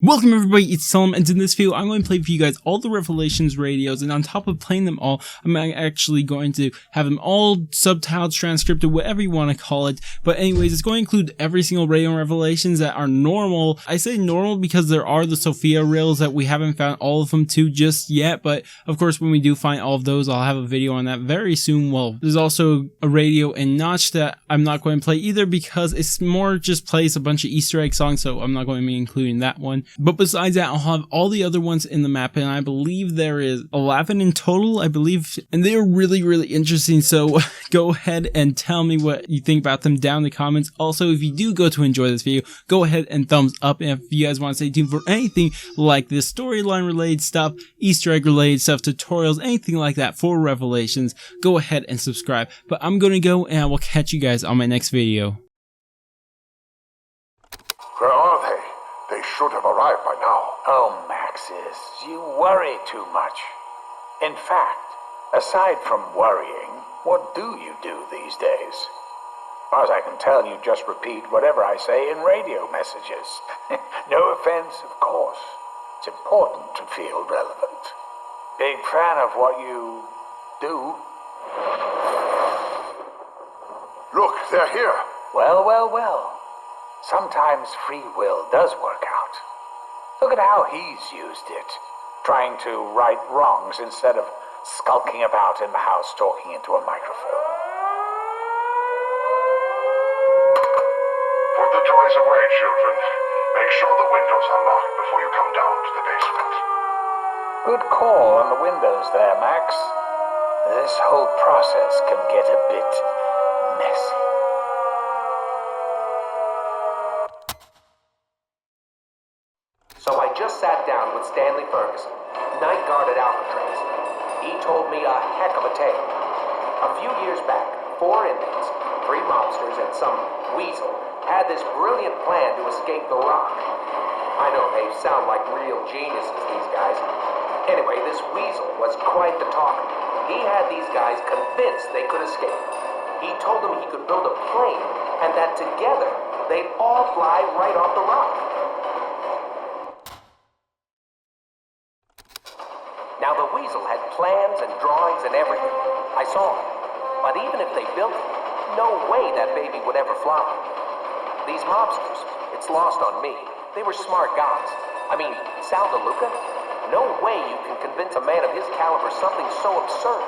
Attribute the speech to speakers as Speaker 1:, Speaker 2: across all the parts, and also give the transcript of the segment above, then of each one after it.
Speaker 1: Welcome everybody, it's Tom, and in this video I'm going to play for you guys all the Revelations radios, and on top of playing them all, I'm actually going to have them all subtitled, transcribed, or whatever you want to call it. But anyways, it's going to include every single radio in Revelations that are normal. I say normal because there are the Sophia rails that we haven't found all of them to just yet, but of course when we do find all of those, I'll have a video on that very soon. Well, there's also a radio in Notch that I'm not going to play either because it's more just plays a bunch of Easter egg songs, so I'm not going to be including that one. But besides that, I'll have all the other ones in the map, and I believe there is 11 in total, I believe, and they're really interesting, so go ahead and tell me what you think about them down in the comments. Also, if you do go to enjoy this video, go ahead and thumbs up, and if you guys want to stay tuned for anything like this storyline related stuff, Easter egg related stuff, tutorials, anything like that for Revelations, go ahead and subscribe. But I'm gonna go, and I will catch you guys on my next video.
Speaker 2: Where are they? They should have arrived by now.
Speaker 3: Oh, Maxis, you worry too much. In fact, aside from worrying, what do you do these days? As far as I can tell, you just repeat whatever I say in radio messages. No offense, of course. It's important to feel relevant. Big fan of what you do.
Speaker 2: Look, they're here.
Speaker 3: Well. Sometimes free will does work out. Look at how he's used it, trying to right wrongs instead of skulking about in the house talking into a microphone.
Speaker 2: Put the toys away, children. Make sure the windows are locked before you come down to the basement.
Speaker 3: Good call on the windows there, Max. This whole process can get a bit messy. So I just sat down with Stanley Ferguson, night guard at Alcatraz. He told me a heck of a tale. A few years back, 4 inmates, 3 mobsters, and some weasel had this brilliant plan to escape the rock. I know they sound like real geniuses, these guys. Anyway, this weasel was quite the talker. He had these guys convinced they could escape. He told them he could build a plane, and that together they'd all fly right off the rock. Now, the weasel had plans and drawings and everything. I saw them. But even if they built it, no way that baby would ever fly. These mobsters, it's lost on me. They were smart guys. I mean, Sal DeLuca? No way you can convince a man of his caliber something so absurd.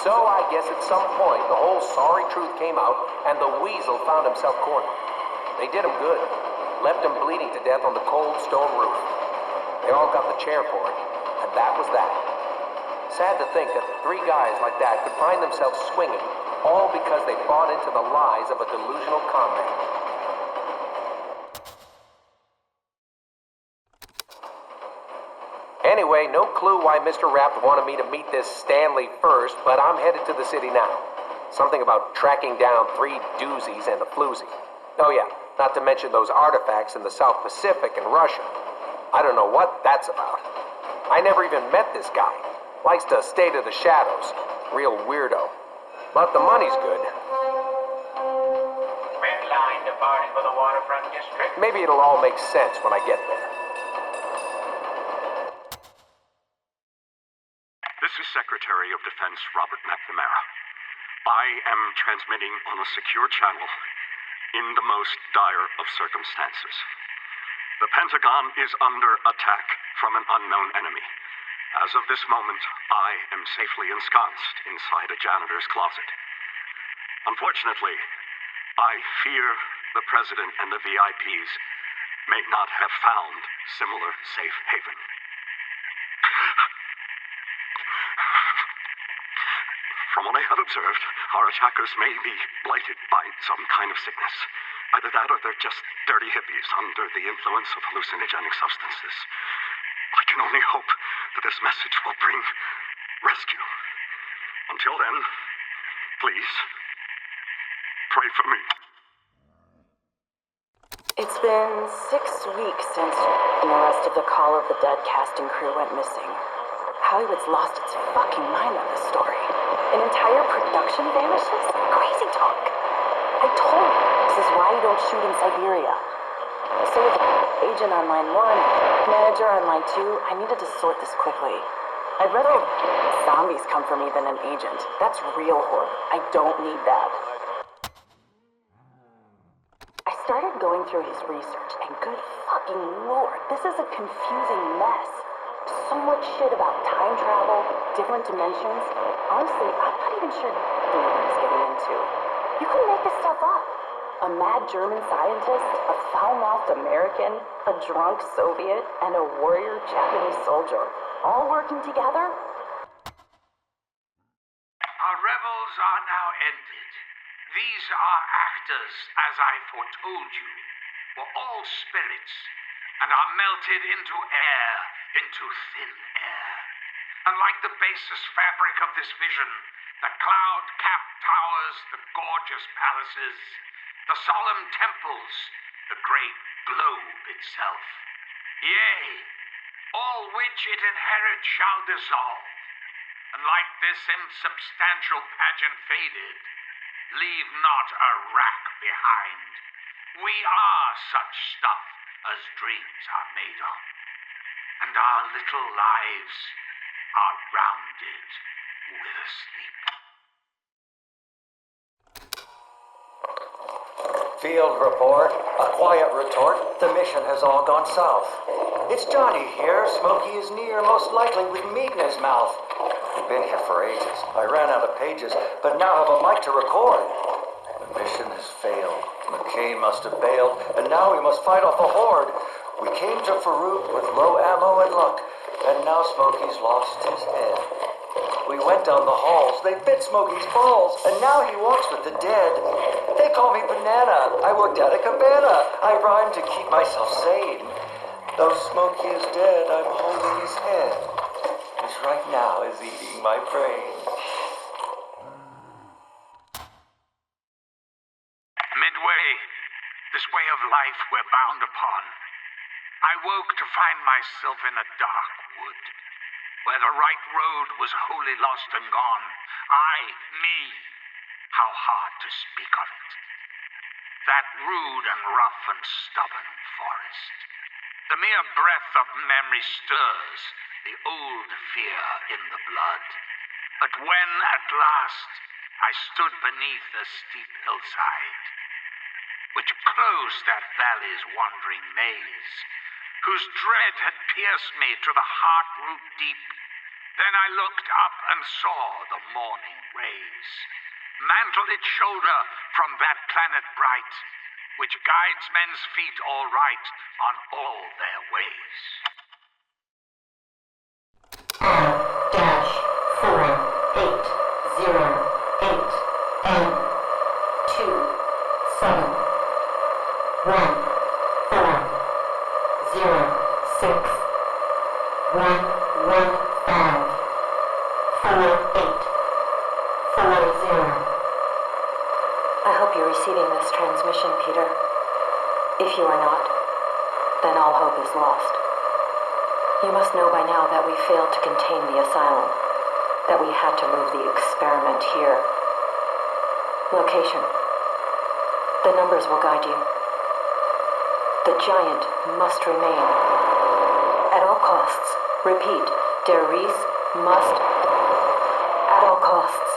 Speaker 3: So I guess at some point, the whole sorry truth came out, and the weasel found himself cornered. They did him good. Left him bleeding to death on the cold stone roof. They all got the chair for it. And that was that. Sad to think that 3 guys like that could find themselves swinging, all because they bought into the lies of a delusional conman. Anyway, no clue why Mr. Rapp wanted me to meet this Stanley first, but I'm headed to the city now. Something about tracking down 3 doozies and a floozy. Oh yeah, not to mention those artifacts in the South Pacific and Russia. I don't know what that's about. I never even met this guy. Likes to stay to the shadows. Real weirdo. But the money's good.
Speaker 4: Red line departing for the waterfront district.
Speaker 3: Maybe it'll all make sense when I get there.
Speaker 5: This is Secretary of Defense Robert McNamara. I am transmitting on a secure channel in the most dire of circumstances. The Pentagon is under attack from an unknown enemy. As of this moment, I am safely ensconced inside a janitor's closet. Unfortunately, I fear the President and the VIPs may not have found similar safe haven. From what I have observed, our attackers may be blighted by some kind of sickness. Either that or they're just dirty hippies under the influence of hallucinogenic substances. I can only hope that this message will bring rescue. Until then, please, pray for me.
Speaker 6: It's been 6 weeks since the rest of the Call of the Dead cast and crew went missing. Hollywood's lost its fucking mind on this story. An entire production vanishes? Crazy talk. I told you, this is why you don't shoot in Siberia. So with agent on line 1, manager on line 2, I needed to sort this quickly. I'd rather zombies come for me than an agent. That's real horror. I don't need that. I started going through his research, and good fucking lord, this is a confusing mess. So much shit about time travel, different dimensions. Honestly, I'm not even sure what he's getting into. You can make this stuff up. A mad German scientist, a foul-mouthed American, a drunk Soviet, and a warrior Japanese soldier. All working together?
Speaker 7: Our revels are now ended. These are actors, as I foretold you, were all spirits, and are melted into air, into thin air. And like the basest fabric of this vision, the cloud-capped towers, the gorgeous palaces, the solemn temples, the great globe itself. Yea, all which it inherits shall dissolve, and like this insubstantial pageant faded, leave not a rack behind. We are such stuff as dreams are made of, and our little lives are rounded with a sleep.
Speaker 8: Field report. A quiet retort. The mission has all gone south. It's Johnny here. Smokey is near, most likely with meat in his mouth. Been here for ages. I ran out of pages, but now have a mic to record. The mission has failed. McCain must have bailed, and now we must fight off a horde. We came to Verruct with low ammo and luck, and now Smokey's lost his head. We went down the halls, they bit Smokey's balls, and now he walks with the dead. They call me Banana, I worked at a cabana. I rhyme to keep myself sane. Though Smokey is dead, I'm holding his head, which right now is eating my brain.
Speaker 7: Midway, this way of life we're bound upon. I woke to find myself in a dark wood, where the right road was wholly lost and gone. Me, how hard to speak of it. That rude and rough and stubborn forest. The mere breath of memory stirs the old fear in the blood. But when, at last, I stood beneath a steep hillside, which closed that valley's wandering maze, whose dread had pierced me to the heart-root deep, then I looked up and saw the morning rays, mantle its shoulder from that planet bright, which guides men's feet all right on all their ways.
Speaker 6: I hope you're receiving this transmission, Peter. If you are not, then all hope is lost. You must know by now that we failed to contain the asylum, that we had to move the experiment here. Location. The numbers will guide you. The giant must remain. At all costs. Repeat, der Ries must, at all costs.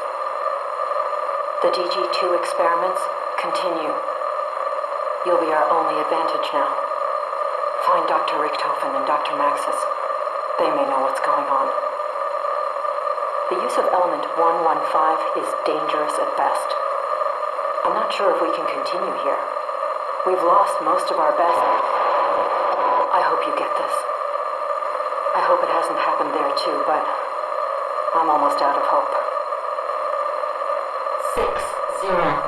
Speaker 6: The DG2 experiments continue. You'll be our only advantage now. Find Dr. Richtofen and Dr. Maxis. They may know what's going on. The use of element 115 is dangerous at best. I'm not sure if we can continue here. We've lost most of our best. I hope you get this. I hope it hasn't happened there too, but I'm almost out of hope.
Speaker 9: 6-0.